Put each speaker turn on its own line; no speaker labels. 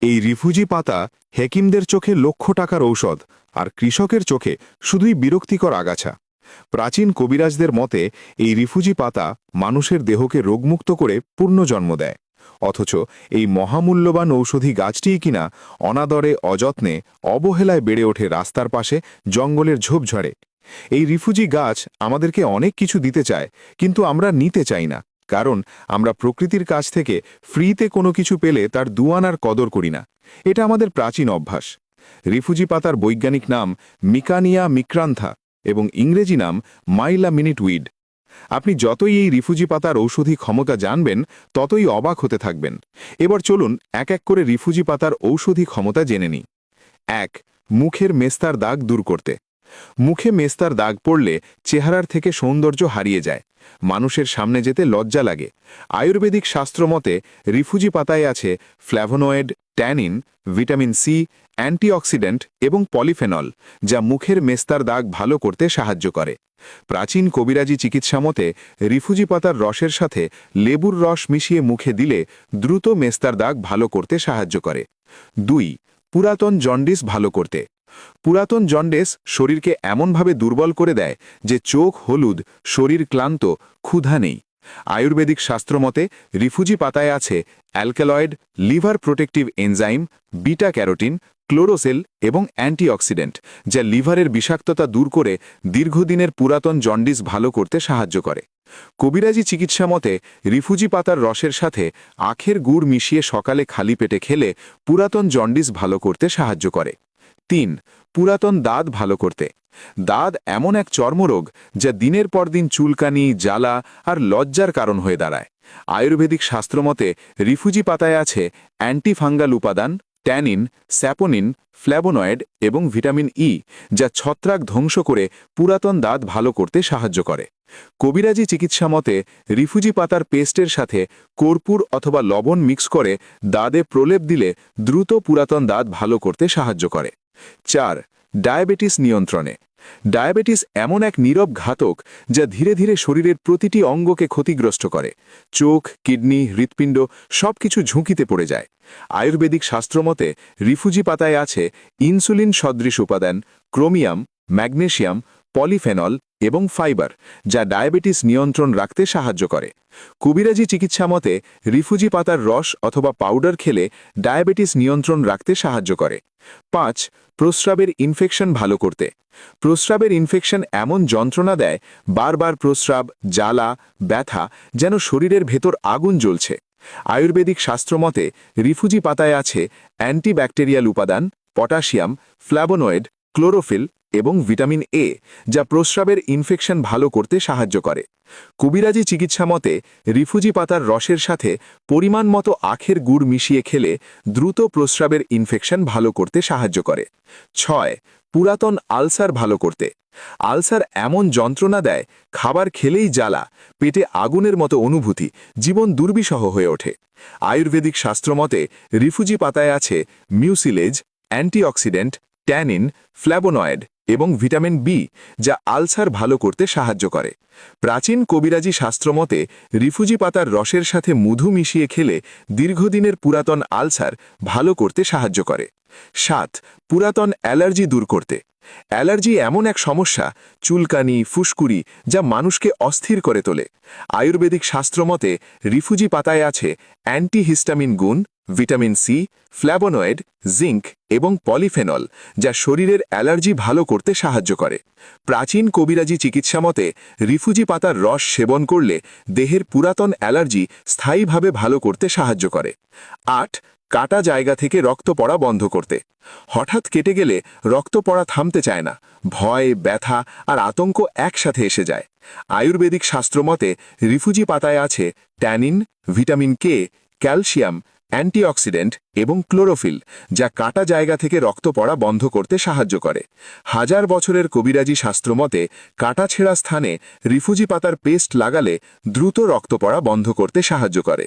এই রিফুজি পাতা হেকিমদের চোখে লক্ষ টাকার ঔষধ, আর কৃষকের চোখে শুধুই বিরক্তিকর আগাছা। প্রাচীন কবিরাজদের মতে এই রিফুজি পাতা মানুষের দেহকে রোগমুক্ত করে পুনর্জন্ম দেয়। অথচ এই মহামূল্যবান ঔষধি গাছটিই কিনা অনাদরে, অযত্নে, অবহেলায় বেড়ে ওঠে রাস্তার পাশে, জঙ্গলের ঝোপঝাড়ে। এই রিফুজি গাছ আমাদেরকে অনেক কিছু দিতে চায়, কিন্তু আমরা নিতে চাই না, কারণ আমরা প্রকৃতির কাছ থেকে ফ্রিতে কোনো কিছু পেলে তার দুয়ানার কদর করি না। এটা আমাদের প্রাচীন অভ্যাস। রিফুজি পাতার বৈজ্ঞানিক নাম মিকানিয়া মিক্রান্থা এবং ইংরেজি নাম মাইলা মিনিটউইড। আপনি যতই এই রিফুজি পাতার ঔষধি ক্ষমতা জানবেন, ততই অবাক হতে থাকবেন। এবার চলুন এক এক করে রিফুজি পাতার ঔষধি ক্ষমতা জেনে নিই। ১. মুখের মেস্তার দাগ দূর করতে। মুখে মেস্তার দাগ পড়লে চেহারার থেকে সৌন্দর্য হারিয়ে যায়, মানুষের সামনে যেতে লজ্জা লাগে। আয়ুর্বেদিক শাস্ত্রমতে রিফুজি পাতায় আছে flavonoid, tannin, vitamin C, antioxidant এবং পলিফেনল, যা মুখের মেস্তার দাগ ভালো করতে সাহায্য করে। প্রাচীন কবিরাজি চিকিৎসা মতে রিফুজি পাতার রসের সাথে লেবুর রস মিশিয়ে মুখে দিলে দ্রুত মেস্তার দাগ ভালো করতে সাহায্য করে। ২. পুরাতন জন্ডিস ভালো করতে। পুরাতন জন্ডিস শরীরকে এমনভাবে দুর্বল করে দেয় যে চোখ হলুদ, শরীর ক্লান্ত, ক্ষুধা নেই। আয়ুর্বেদিক শাস্ত্রমতে রিফুজি পাতায় আছে alkaloid, liver protective enzyme, beta carotene, ক্লোরোসেল এবং অ্যান্টিঅক্সিডেন্ট, যা লিভারের বিষাক্ততা দূর করে দীর্ঘদিনের পুরাতন জন্ডিস ভালো করতে সাহায্য করে। কবিরাজি চিকিৎসা মতে রিফুজি পাতার রসের সাথে আখের গুড় মিশিয়ে সকালে খালি পেটে খেলে পুরাতন জন্ডিস ভালো করতে সাহায্য করে। ৩. পুরাতন দাঁত ভালো করতে। দাঁত এমন এক চর্মরোগ যা দিনের পর দিন চুলকানি, জ্বালা আর লজ্জার কারণ হয়ে দাঁড়ায়। আয়ুর্বেদিক শাস্ত্রমতে রিফুজি পাতায় আছে অ্যান্টিফাঙ্গাল উপাদান, ট্যানিন, স্যাপোনিন, ফ্ল্যাভোনয়েড এবং ভিটামিন ই, যা ছত্রাক ধ্বংস করে পুরাতন দাঁত ভালো করতে সাহায্য করে। কবিরাজি চিকিৎসা মতে রিফুজি পাতার পেস্টের সাথে কর্পূর অথবা লবণ মিক্স করে দাঁতে প্রলেপ দিলে দ্রুত পুরাতন দাঁত ভালো করতে সাহায্য করে। ৪. ডায়াবেটিস নিয়ন্ত্রণে। ডায়াবেটিস এমন এক নীরব ঘাতক যা ধীরে ধীরে শরীরের প্রতিটি অঙ্গকে ক্ষতিগ্রস্ত করে। চোখ, কিডনি, হৃৎপিণ্ড সবকিছু ঝুঁকিতে পড়ে যায়। আয়ুর্বেদিক শাস্ত্রমতে রিফুজি পাতায় আছে ইনসুলিন সদৃশ উপাদান, ক্রোমিয়াম, ম্যাগনেসিয়াম, পলিফেনল এবং ফাইবার, যা ডায়াবেটিস নিয়ন্ত্রণ রাখতে সাহায্য করে। কবিরাজি চিকিৎসা মতে রিফুজি পাতার রস অথবা পাউডার খেলে ডায়াবেটিস নিয়ন্ত্রণ রাখতে সাহায্য করে। ৫. প্রস্রাবের ইনফেকশন ভালো করতে। প্রস্রাবের ইনফেকশন এমন যন্ত্রণা দেয়, বারবার প্রস্রাব, জ্বালা, ব্যথা, যেন শরীরের ভেতর আগুন জ্বলছে। আয়ুর্বেদিক শাস্ত্রমতে রিফুজি পাতায় আছে অ্যান্টিব্যাকটেরিয়াল উপাদান, পটাশিয়াম, ফ্ল্যাভোনয়েড, ক্লোরোফিল এবং ভিটামিন এ, যা প্রস্রাবের ইনফেকশন ভালো করতে সাহায্য করে। কবিরাজি চিকিৎসা মতে রিফুজি পাতার রসের সাথে পরিমাণ মতো আখের গুড় মিশিয়ে খেলে দ্রুত প্রস্রাবের ইনফেকশন ভালো করতে সাহায্য করে। ৬. পুরাতন আলসার ভালো করতে। আলসার এমন যন্ত্রণা দেয়, খাবার খেলেই জ্বালা, পেটে আগুনের মতো অনুভূতি, জীবন দুর্বিষহ হয়ে ওঠে। আয়ুর্বেদিক শাস্ত্রমতে রিফুজি পাতায় আছে মিউসিলেজ, অ্যান্টিঅক্সিডেন্ট, ট্যানিন, ফ্ল্যাভোনয়েড এবং ভিটামিন বি, যা আলসার ভালো করতে সাহায্য করে। প্রাচীন কবিরাজি শাস্ত্রমতে রিফুজি পাতার রসের সাথে মধু মিশিয়ে খেলে দীর্ঘদিনের পুরাতন আলসার ভালো করতে সাহায্য করে। ৭. পুরাতন অ্যালার্জি দূর করতে। অ্যালার্জি এমন এক সমস্যা, চুলকানি, ফুসকুড়ি, যা মানুষকে অস্থির করে তোলে। আয়ুর্বেদিক শাস্ত্রমতে রিফুজি পাতায় আছে অ্যান্টিহিস্টামিন গুণ, ভিটামিন সি, ফ্ল্যাভোনয়েড, জিঙ্ক এবং পলিফেনল, যা শরীরের অ্যালার্জি ভালো করতে সাহায্য করে। প্রাচীন কবিরাজি চিকিৎসা মতে রিফুজি পাতার রস সেবন করলে দেহের পুরাতন অ্যালার্জি স্থায়ীভাবে ভালো করতে সাহায্য করে। ৮. কাটা জায়গা থেকে রক্ত পড়া বন্ধ করতে। হঠাৎ কেটে গেলে রক্ত পড়া থামতে চায় না, ভয়, ব্যথা আর আতঙ্ক একসাথে এসে যায়। আয়ুর্বেদিক শাস্ত্রমতে রিফুজি পাতায় আছে tannin, vitamin K, calcium, antioxidant এবং ক্লোরোফিল, যা কাটা জায়গা থেকে রক্ত পড়া বন্ধ করতে সাহায্য করে। হাজার বছরের কবিরাজি শাস্ত্রমতে কাটা ছেঁড়া স্থানে রিফুজি পাতার পেস্ট লাগালে দ্রুত রক্ত পড়া বন্ধ করতে সাহায্য করে।